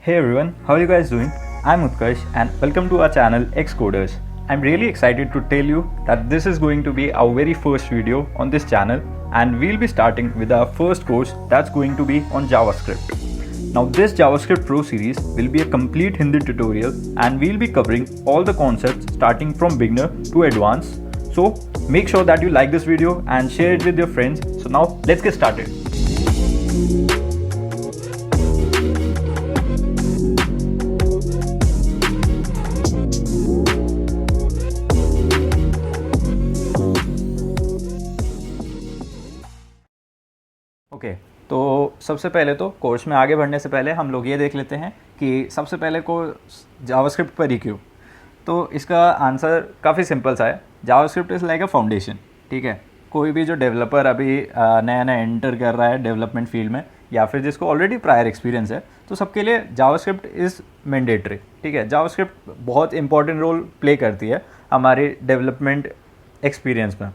Hey everyone, how are you guys doing? I'm Utkarsh and welcome to our channel Xcoders. I'm really excited to tell you that this is going to be our very first video on this channel and we'll be starting with our first course that's going to be on JavaScript. Now this JavaScript Pro series will be a complete Hindi tutorial and we'll be covering all the concepts starting from beginner to advanced. So make sure that you like this video and share it with your friends. So now let's get started. Okay तो सबसे पहले तो course में आगे बढ़ने से पहले हम लोग ये देख लेते हैं कि सबसे पहले कोर्स जावास्क्रिप्ट पर ही क्यों। तो इसका आंसर काफ़ी सिंपल सा है। JavaScript is like a foundation. ठीक है, कोई भी जो डेवलपर अभी नया नया एंटर कर रहा है डेवलपमेंट फील्ड में या फिर जिसको ऑलरेडी प्रायर एक्सपीरियंस है, तो सबके लिए जावास्क्रिप्ट इज़ मैंडेटरी। ठीक है, जावास्क्रिप्ट बहुत इंपॉर्टेंट रोल प्ले करती है हमारे डेवलपमेंट एक्सपीरियंस में।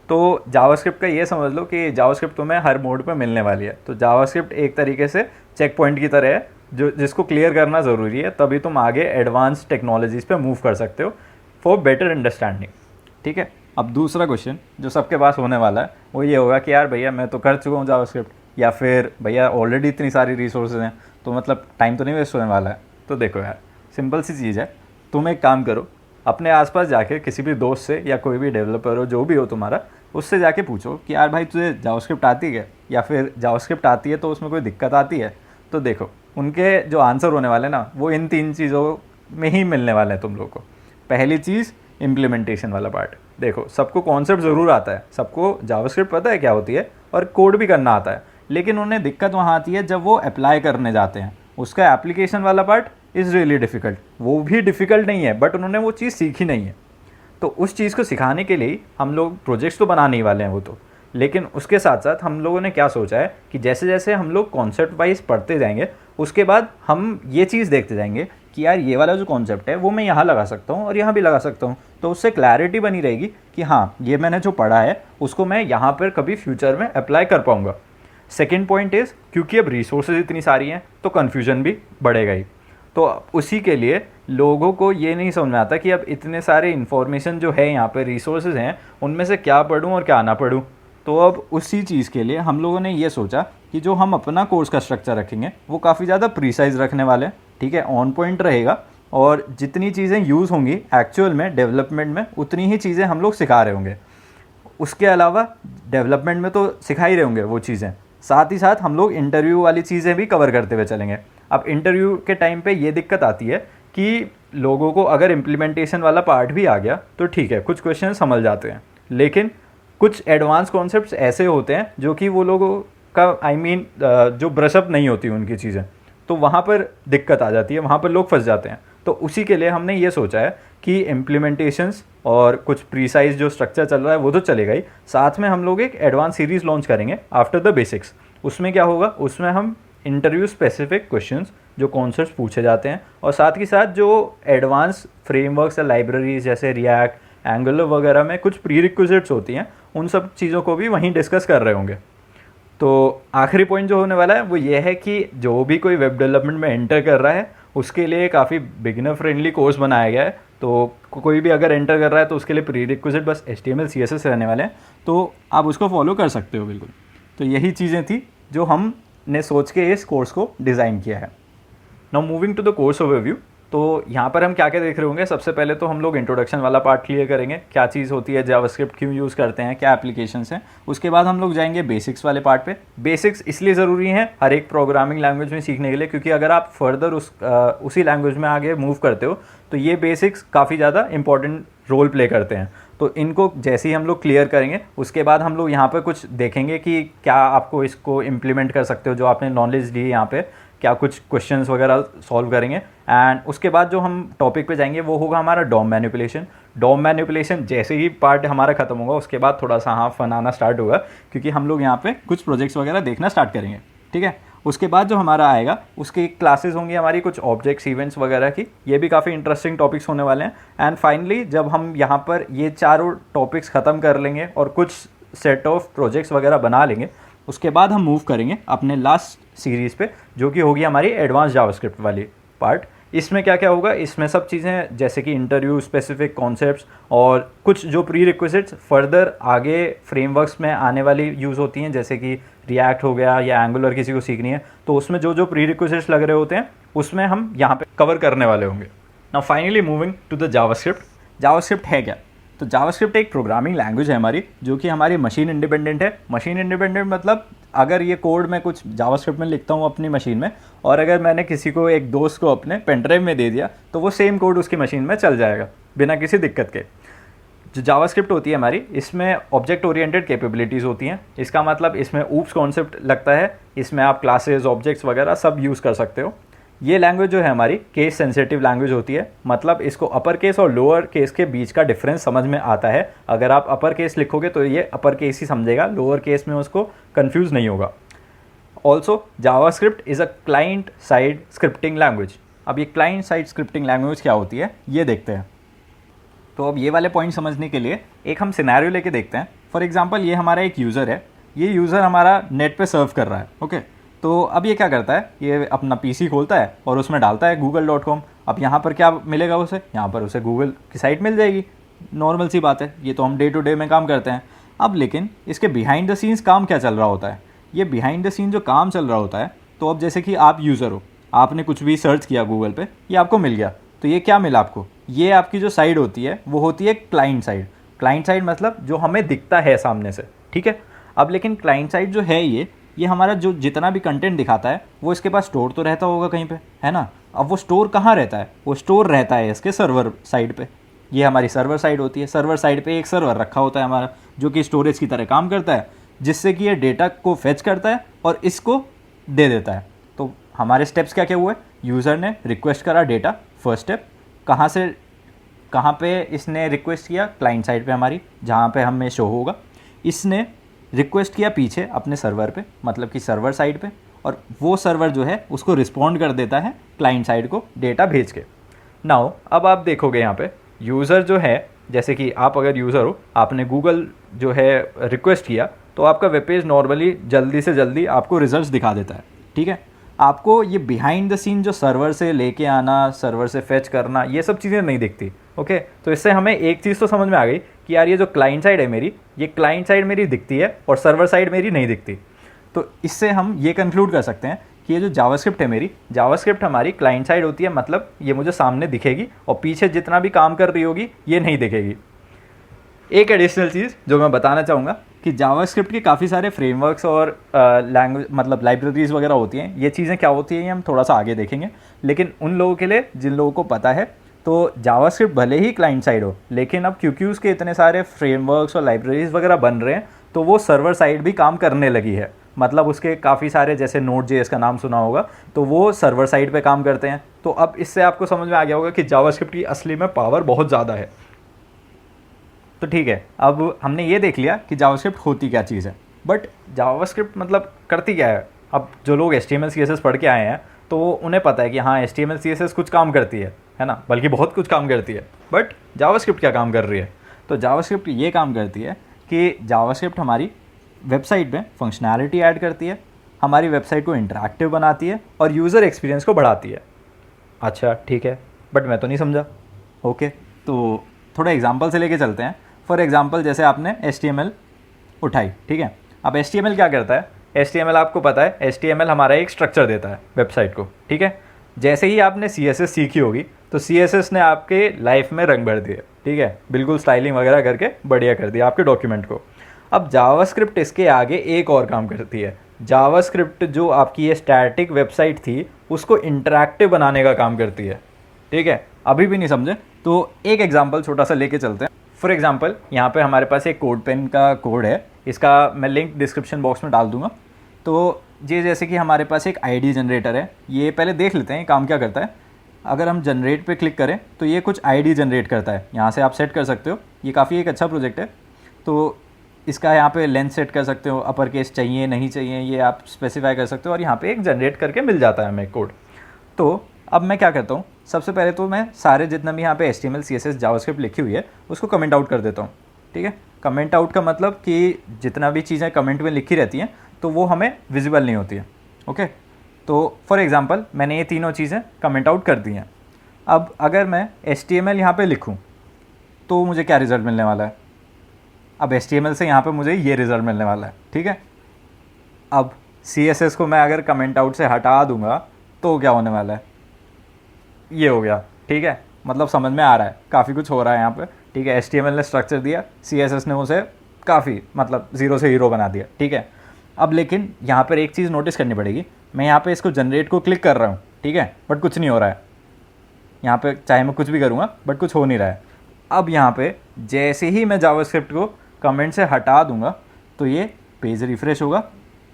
तो जावास्क्रिप्ट का ये समझ लो कि जावास्क्रिप्ट तुम्हें हर मोड पे मिलने वाली है। तो जावास्क्रिप्ट एक तरीके से चेक पॉइंट की तरह है जो जिसको क्लियर करना ज़रूरी है, तभी तुम आगे एडवांस टेक्नोलॉजीज़ पे मूव कर सकते हो फॉर बेटर अंडरस्टैंडिंग। ठीक है, अब दूसरा क्वेश्चन जो सबके पास होने वाला है वो ये होगा कि यार भैया मैं तो कर चुका हूँ जावास्क्रिप्ट, या फिर भैया ऑलरेडी इतनी सारी रिसोर्सेज हैं तो मतलब टाइम तो नहीं वेस्ट होने वाला है। तो देखो यार, सिंपल सी चीज़ है, तुम एक काम करो, अपने आसपास जाके किसी भी दोस्त से या कोई भी डेवलपर हो जो भी हो तुम्हारा, उससे जाके पूछो कि यार भाई तुझे जावास्क्रिप्ट आती है, या फिर जावास्क्रिप्ट आती है तो उसमें कोई दिक्कत आती है। तो देखो उनके जो आंसर होने वाले ना वो इन तीन चीज़ों में ही मिलने वाले हैं तुम लोग को। पहली चीज़ इम्प्लीमेंटेशन वाला पार्ट। देखो सबको कॉन्सेप्ट ज़रूर आता है, सबको जावास्क्रिप्ट पता है क्या होती है और कोड भी करना आता है, लेकिन उन्हें दिक्कत वहाँ आती है जब वो अप्लाई करने जाते हैं। उसका एप्लीकेशन वाला पार्ट इज़ रियली डिफ़िकल्ट। वो भी डिफ़िकल्ट नहीं है बट उन्होंने वो चीज़ सीखी नहीं है। तो उस चीज़ को सिखाने के लिए हम लोग प्रोजेक्ट्स तो बनाने ही वाले हैं वो तो, लेकिन उसके साथ साथ हम लोगों ने क्या सोचा है कि जैसे जैसे हम लोग कॉन्सेप्ट वाइज पढ़ते जाएंगे उसके बाद हम ये चीज़ देखते जाएंगे कि यार ये वाला जो कॉन्सेप्ट है वो मैं यहाँ लगा सकता हूँ और यहाँ भी लगा सकता हूँ। तो उससे क्लैरिटी बनी रहेगी कि हाँ ये मैंने जो पढ़ा है उसको मैं यहाँ पर कभी फ्यूचर में अप्लाई कर पाऊँगा। सेकेंड पॉइंट इज़ क्योंकि अब रिसोर्सेज इतनी सारी हैं तो कन्फ्यूजन भी बढ़ेगा ही। तो उसी के लिए लोगों को ये नहीं समझ में आता कि अब इतने सारे इन्फॉर्मेशन जो है यहाँ पे रिसोर्सेज हैं उनमें से क्या पढूं और क्या ना पढूं। तो अब उसी चीज़ के लिए हम लोगों ने ये सोचा कि जो हम अपना कोर्स का स्ट्रक्चर रखेंगे वो काफ़ी ज़्यादा प्रीसाइज रखने वाले हैं। ठीक है, ऑन पॉइंट रहेगा और जितनी चीज़ें यूज़ होंगी एक्चुअल में डेवलपमेंट में उतनी ही चीज़ें हम लोग सिखा रहे होंगे। उसके अलावा डेवलपमेंट में तो सिखा ही रहे होंगे वो चीज़ें, साथ ही साथ हम लोग इंटरव्यू वाली चीज़ें भी कवर करते हुए चलेंगे। अब इंटरव्यू के टाइम पे ये दिक्कत आती है कि लोगों को अगर इम्प्लीमेंटेशन वाला पार्ट भी आ गया तो ठीक है, कुछ क्वेश्चन समझ जाते हैं, लेकिन कुछ एडवांस कॉन्सेप्ट्स ऐसे होते हैं जो कि वो लोगों का जो ब्रशअप नहीं होती उनकी चीज़ें, तो वहाँ पर दिक्कत आ जाती है, वहाँ पर लोग फंस जाते हैं। तो उसी के लिए हमने ये सोचा है कि इम्प्लीमेंटेशंस और कुछ प्रीसाइज जो स्ट्रक्चर चल रहा है वो तो चलेगा ही, साथ में हम लोग एक एडवांस सीरीज़ लॉन्च करेंगे आफ्टर द बेसिक्स। उसमें क्या होगा, उसमें हम इंटरव्यू स्पेसिफिक क्वेश्चंस जो कॉन्सेप्ट्स पूछे जाते हैं और साथ ही साथ जो एडवांस फ्रेमवर्क्स या लाइब्रेरीज जैसे रिएक्ट, एंगुलर वगैरह में कुछ प्री रिक्विजिट्स होती हैं, उन सब चीज़ों को भी वहीं डिस्कस कर रहे होंगे। तो आखिरी पॉइंट जो होने वाला है वो ये है कि जो भी कोई वेब डेवलपमेंट में एंटर कर रहा है उसके लिए काफ़ी बिगिनर फ्रेंडली कोर्स बनाया गया है। तो कोई भी अगर एंटर कर रहा है तो उसके लिए प्री रिक्विजिट बस HTML CSS रहने वाले हैं, तो आप उसको फॉलो कर सकते हो बिल्कुल। तो यही चीज़ें थी जो हमने सोच के इस कोर्स को डिज़ाइन किया है। Now moving to the course overview. तो यहाँ पर हम क्या क्या देख रहे होंगे, सबसे पहले तो हम लोग इंट्रोडक्शन वाला पार्ट क्लियर करेंगे, क्या चीज़ होती है जावास्क्रिप्ट, क्यों यूज़ करते हैं, क्या एप्लीकेशंस हैं। उसके बाद हम लोग जाएंगे बेसिक्स वाले पार्ट पे। बेसिक्स इसलिए ज़रूरी हैं हर एक प्रोग्रामिंग लैंग्वेज में सीखने के लिए, क्योंकि अगर आप फर्दर उसी लैंग्वेज में आगे मूव करते हो तो ये बेसिक्स काफ़ी ज़्यादा इंपॉर्टेंट रोल प्ले करते हैं। तो इनको जैसे ही हम लोग क्लियर करेंगे उसके बाद हम लोग यहाँ पर कुछ देखेंगे कि क्या आपको इसको इम्प्लीमेंट कर सकते हो, जो आपने नॉलेज ली यहाँ पे क्या कुछ क्वेश्चंस वगैरह सॉल्व करेंगे। एंड उसके बाद जो हम टॉपिक पे जाएंगे वो होगा हमारा डॉम मैनिपुलेशन। डॉम मैनिपुलेशन जैसे ही पार्ट हमारा खत्म होगा उसके बाद थोड़ा सा हाँ फन आना स्टार्ट होगा, क्योंकि हम लोग यहाँ पे कुछ प्रोजेक्ट्स वगैरह देखना स्टार्ट करेंगे। ठीक है, उसके बाद जो हमारा आएगा उसकी क्लासेस होंगी हमारी कुछ ऑब्जेक्ट्स, इवेंट्स वगैरह की, ये भी काफ़ी इंटरेस्टिंग टॉपिक्स होने वाले हैं। एंड फाइनली जब हम यहाँ पर ये चारों टॉपिक्स ख़त्म कर लेंगे और कुछ सेट ऑफ प्रोजेक्ट्स वगैरह बना लेंगे उसके बाद हम मूव करेंगे अपने लास्ट सीरीज़ पे, जो कि होगी हमारी एडवांस जावास्क्रिप्ट वाली पार्ट। इसमें क्या क्या होगा, इसमें सब चीज़ें जैसे कि इंटरव्यू स्पेसिफिक कॉन्सेप्ट्स और कुछ जो प्री रिक्विजिट्स फर्दर आगे फ्रेमवर्क्स में आने वाली यूज़ होती हैं, जैसे कि रिएक्ट हो गया या एंगुलर किसी को सीखनी है, तो उसमें जो जो प्री रिक्विजिट्स लग रहे होते हैं उसमें हम यहाँ पे कवर करने वाले होंगे। Now finally moving to the JavaScript. JavaScript है क्या? तो जावास्क्रिप्ट एक प्रोग्रामिंग लैंग्वेज है हमारी, जो कि हमारी मशीन इंडिपेंडेंट है। मशीन इंडिपेंडेंट मतलब अगर ये कोड मैं कुछ जावास्क्रिप्ट में लिखता हूँ अपनी मशीन में, और अगर मैंने किसी को, एक दोस्त को अपने पेनड्राइव में दे दिया, तो वो सेम कोड उसकी मशीन में चल जाएगा बिना किसी दिक्कत के। जो जावास्क्रिप्ट होती है हमारी, इसमें ऑब्जेक्ट ओरिएंटेड कैपेबिलिटीज़ होती हैं। इसका मतलब इसमें ऊप्स कॉन्सेप्ट लगता है, इसमें आप क्लासेस ऑब्जेक्ट्स वगैरह सब यूज़ कर सकते हो। ये लैंग्वेज जो है हमारी केस सेंसिटिव लैंग्वेज होती है, मतलब इसको अपर केस और लोअर केस के बीच का डिफरेंस समझ में आता है। अगर आप अपर केस लिखोगे तो ये अपर केस ही समझेगा, लोअर केस में उसको कंफ्यूज नहीं होगा। Also JavaScript is a client side scripting language. अब ये क्लाइंट साइड स्क्रिप्टिंग लैंग्वेज क्या होती है ये देखते हैं। तो अब ये वाले पॉइंट समझने के लिए एक हम सिनेरियो लेके देखते हैं। फॉर एग्जांपल ये हमारा एक यूज़र है, ये यूज़र हमारा नेट पे सर्व कर रहा है, ओके। तो अब ये क्या करता है, ये अपना पीसी खोलता है और उसमें डालता है google.com। अब यहाँ पर क्या मिलेगा उसे, यहाँ पर उसे गूगल की साइट मिल जाएगी। नॉर्मल सी बात है, ये तो हम डे टू डे में काम करते हैं। अब लेकिन इसके बिहाइंड द सीन्स काम क्या चल रहा होता है, ये बिहाइंड द सीन जो काम चल रहा होता है, तो अब जैसे कि आप यूज़र हो, आपने कुछ भी सर्च किया गूगल पे, ये आपको मिल गया। तो ये क्या मिला आपको, ये आपकी जो साइड होती है वो होती है क्लाइंट साइड। क्लाइंट साइड मतलब जो हमें दिखता है सामने से, ठीक है। अब लेकिन क्लाइंट साइड जो है ये हमारा जो जितना भी कंटेंट दिखाता है वो इसके पास स्टोर तो रहता होगा कहीं पे, है ना। अब वो स्टोर कहाँ रहता है, वो स्टोर रहता है इसके सर्वर साइड पे। ये हमारी सर्वर साइड होती है। सर्वर साइड पे एक सर्वर रखा होता है हमारा, जो कि स्टोरेज की तरह काम करता है, जिससे कि ये डेटा को फेच करता है और इसको दे देता है। तो हमारे स्टेप्स क्या क्या हुए, यूज़र ने रिक्वेस्ट करा डेटा, फर्स्ट स्टेप। कहाँ से कहाँ पे इसने रिक्वेस्ट किया, क्लाइंट साइड पे हमारी, जहाँ पे हमें शो होगा। इसने रिक्वेस्ट किया पीछे अपने सर्वर पे, मतलब कि सर्वर साइड पे, और वो सर्वर जो है उसको रिस्पॉन्ड कर देता है क्लाइंट साइड को डेटा भेज के। नाउ अब आप देखोगे यहाँ पे यूज़र जो है, जैसे कि आप अगर यूज़र हो, आपने गूगल जो है रिक्वेस्ट किया, तो आपका वेब पेज नॉर्मली जल्दी से जल्दी आपको रिजल्ट्स दिखा देता है, ठीक है। आपको ये बिहाइंड द सीन जो सर्वर से लेके आना, सर्वर से फेच करना, ये सब चीज़ें नहीं दिखती, ओके। तो इससे हमें एक चीज़ तो समझ में आ गई कि यार ये जो क्लाइंट साइड है मेरी, ये क्लाइंट साइड मेरी दिखती है और सर्वर साइड मेरी नहीं दिखती। तो इससे हम ये कंक्लूड कर सकते हैं कि ये जो जावास्क्रिप्ट है मेरी, जावास्क्रिप्ट हमारी क्लाइंट साइड होती है, मतलब ये मुझे सामने दिखेगी और पीछे जितना भी काम कर रही होगी ये नहीं दिखेगी। एक एडिशनल चीज़ जो मैं बताना चाहूँगा कि जावास्क्रिप्ट के काफ़ी सारे फ्रेमवर्क्स और लैंग्वेज मतलब लाइब्रेरीज़ वगैरह होती हैं। ये चीज़ें क्या होती हैं ये हम थोड़ा सा आगे देखेंगे, लेकिन उन लोगों के लिए जिन लोगों को पता है, तो जावास्क्रिप्ट भले ही क्लाइंट साइड हो, लेकिन अब क्योंकि उसके इतने सारे फ्रेमवर्क्स और लाइब्रेरीज़ वगैरह बन रहे हैं, तो वो सर्वर साइड भी काम करने लगी है। मतलब उसके काफ़ी सारे, जैसे Node.js का नाम सुना होगा, तो वो सर्वर साइड पे काम करते हैं। तो अब इससे आपको समझ में आ गया होगा कि जावास्क्रिप्ट की असली में पावर बहुत ज़्यादा है। तो ठीक है, अब हमने ये देख लिया कि जावास्क्रिप्ट होती क्या चीज़ है, बट जावास्क्रिप्ट मतलब करती क्या है। अब जो लोग HTML CSS पढ़ के आए हैं, तो उन्हें पता है कि हाँ HTML CSS कुछ काम करती है ना, बल्कि बहुत कुछ काम करती है। बट जावास्क्रिप्ट क्या काम कर रही है, तो जावास्क्रिप्ट ये काम करती है कि जावास्क्रिप्ट हमारी वेबसाइट में फंक्शनैलिटी ऐड करती है, हमारी वेबसाइट को इंटरैक्टिव बनाती है और यूज़र एक्सपीरियंस को बढ़ाती है। अच्छा ठीक है, बट मैं तो नहीं समझा। ओके, तो थोड़ा एग्जांपल से लेके चलते हैं। फॉर एग्जांपल जैसे आपने HTML उठाई, ठीक है। अब HTML क्या करता है, HTML आपको पता है, HTML हमारा एक स्ट्रक्चर देता है वेबसाइट को, ठीक है। जैसे ही आपने CSS सीखी होगी, तो CSS ने आपके लाइफ में रंग भर दिए, ठीक है, बिल्कुल स्टाइलिंग वगैरह करके बढ़िया कर दिया आपके डॉक्यूमेंट को। अब जावास्क्रिप्ट इसके आगे एक और काम करती है। जावास्क्रिप्ट जो आपकी ये स्टैटिक वेबसाइट थी, उसको इंटरैक्टिव बनाने का काम करती है, ठीक है। अभी भी नहीं समझे तो एक एग्जांपल छोटा सा लेके चलते हैं। फॉर एग्जांपल यहाँ पे हमारे पास एक कोड पेन का कोड है, इसका मैं लिंक डिस्क्रिप्शन बॉक्स में डाल दूंगा। तो ये जैसे कि हमारे पास एक ID जनरेटर है, ये पहले देख लेते हैं ये काम क्या करता है। अगर हम जनरेट पे क्लिक करें तो ये कुछ ID जनरेट करता है, यहाँ से आप सेट कर सकते हो। ये काफ़ी एक अच्छा प्रोजेक्ट है। तो इसका यहाँ पे लेंथ सेट कर सकते हो, अपर केस चाहिए नहीं चाहिए ये आप स्पेसिफाई कर सकते हो, और यहाँ पे एक जनरेट करके मिल जाता है हमें कोड। तो अब मैं क्या करता हूँ, सबसे पहले तो मैं सारे जितना भी यहाँ पे HTML CSS जावास्क्रिप्ट लिखी हुई है उसको कमेंट आउट कर देता हूँ, ठीक है। कमेंट आउट का मतलब कि जितना भी चीज़ें कमेंट में लिखी रहती हैं, तो वो हमें विजिबल नहीं होती है। ओके, तो फॉर एग्ज़ाम्पल मैंने ये तीनों चीज़ें कमेंट आउट कर दी हैं। अब अगर मैं HTML यहाँ पे लिखूँ तो मुझे क्या रिज़ल्ट मिलने वाला है? अब HTML से यहाँ पे मुझे ये रिज़ल्ट मिलने वाला है, ठीक है। अब CSS को मैं अगर कमेंट आउट से हटा दूंगा तो क्या होने वाला है? ये हो गया, ठीक है। मतलब समझ में आ रहा है, काफ़ी कुछ हो रहा है यहाँ पे, ठीक है। HTML ने स्ट्रक्चर दिया, CSS ने उसे काफ़ी मतलब ज़ीरो से हीरो बना दिया, ठीक है। अब लेकिन यहाँ पर एक चीज़ नोटिस करनी पड़ेगी, मैं यहाँ पे इसको जनरेट को क्लिक कर रहा हूँ, ठीक है, बट कुछ नहीं हो रहा है यहाँ पे, चाहे मैं कुछ भी करूँगा बट कुछ हो नहीं रहा है। अब यहाँ पे जैसे ही मैं जावास्क्रिप्ट को कमेंट से हटा दूंगा तो ये पेज रिफ्रेश होगा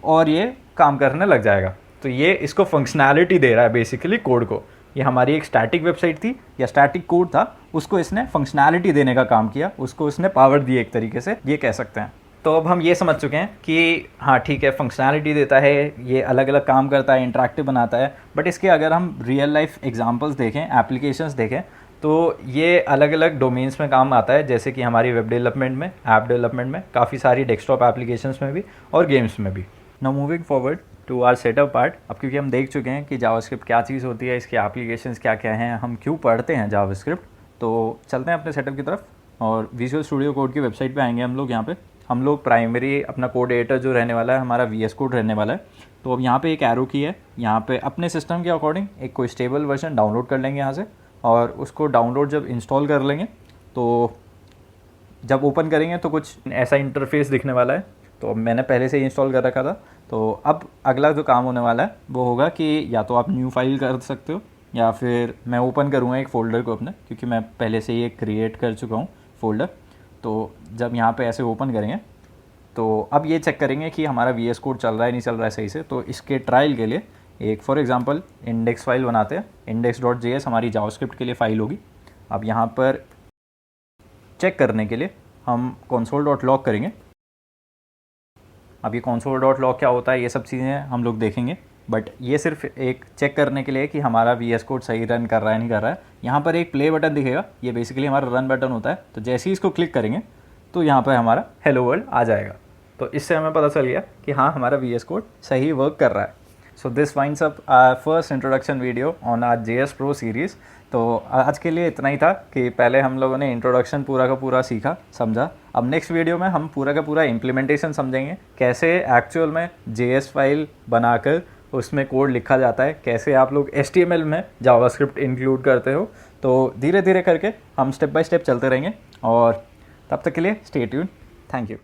और ये काम करने लग जाएगा। तो ये इसको फंक्शनैलिटी दे रहा है बेसिकली कोड को। ये हमारी एक स्टैटिक वेबसाइट थी या स्टैटिक कोड था, उसको इसने फंक्शनैलिटी देने का काम किया, उसको इसने पावर दी एक तरीके से, ये कह सकते हैं। तो अब हम ये समझ चुके हैं कि हाँ ठीक है, फंक्शनैलिटी देता है, ये अलग अलग काम करता है, इंटरेक्टिव बनाता है, बट इसके अगर हम रियल लाइफ एग्जांपल्स देखें, एप्लीकेशंस देखें, तो ये अलग अलग डोमेन्स में काम आता है, जैसे कि हमारी वेब डेवलपमेंट में, ऐप डेवलपमेंट में, काफ़ी सारी डेस्कटॉप एप्लीकेशंस में भी और गेम्स में भी। Now moving forward to our setup part. अब क्योंकि हम देख चुके हैं कि जावास्क्रिप्ट क्या चीज़ होती है, इसके एप्लीकेशंस क्या क्या हैं, हम क्यों पढ़ते हैं जावास्क्रिप्ट, तो चलते हैं अपने सेटअप की तरफ और विजुअल स्टूडियो कोड की वेबसाइट पे आएंगे हम लोग। यहाँ पे हम लोग प्राइमरी अपना कोड एडिटर जो रहने वाला है हमारा VS कोड रहने वाला है। तो अब यहाँ पे एक एरो की है, यहाँ पे अपने सिस्टम के अकॉर्डिंग एक कोई स्टेबल वर्जन डाउनलोड कर लेंगे यहाँ से, और उसको डाउनलोड जब इंस्टॉल कर लेंगे तो जब ओपन करेंगे तो कुछ ऐसा इंटरफेस दिखने वाला है। तो अब मैंने पहले से ही इंस्टॉल कर रखा था, तो अब अगला जो काम होने वाला है वो होगा कि या तो आप न्यू फाइल कर सकते हो या फिर मैं ओपन करूँगा एक फ़ोल्डर को अपने, क्योंकि मैं पहले से ही एक क्रिएट कर चुका हूँ फ़ोल्डर। तो जब यहाँ पे ऐसे ओपन करेंगे तो अब ये चेक करेंगे कि हमारा VS कोड चल रहा है नहीं चल रहा है सही से। तो इसके ट्रायल के लिए एक फॉर एग्जांपल इंडेक्स फाइल बनाते हैं। index.js हमारी जावास्क्रिप्ट के लिए फ़ाइल होगी। अब यहाँ पर चेक करने के लिए हम console.log करेंगे। अब ये console.log क्या होता है, ये सब चीज़ें हम लोग देखेंगे, बट ये सिर्फ एक चेक करने के लिए कि हमारा VS कोड सही रन कर रहा है नहीं कर रहा है। यहाँ पर एक प्ले बटन दिखेगा, ये बेसिकली हमारा रन बटन होता है। तो जैसे ही इसको क्लिक करेंगे तो यहाँ पर हमारा हेलो वर्ल्ड आ जाएगा। तो इससे हमें पता चल गया कि हाँ हमारा VS कोड सही वर्क कर रहा है। So this winds up first introduction video on our JS Pro series. तो आज के लिए इतना ही था कि पहले हम लोगों ने इंट्रोडक्शन पूरा का पूरा सीखा समझा। अब नेक्स्ट वीडियो में हम पूरा का पूरा इम्प्लीमेंटेशन समझेंगे, कैसे एक्चुअल में JS फाइल बनाकर उसमें कोड लिखा जाता है, कैसे आप लोग HTML में जावास्क्रिप्ट इंक्लूड करते हो। तो धीरे धीरे करके हम स्टेप बाय स्टेप चलते रहेंगे और तब तक के लिए स्टे ट्यून। Thank you.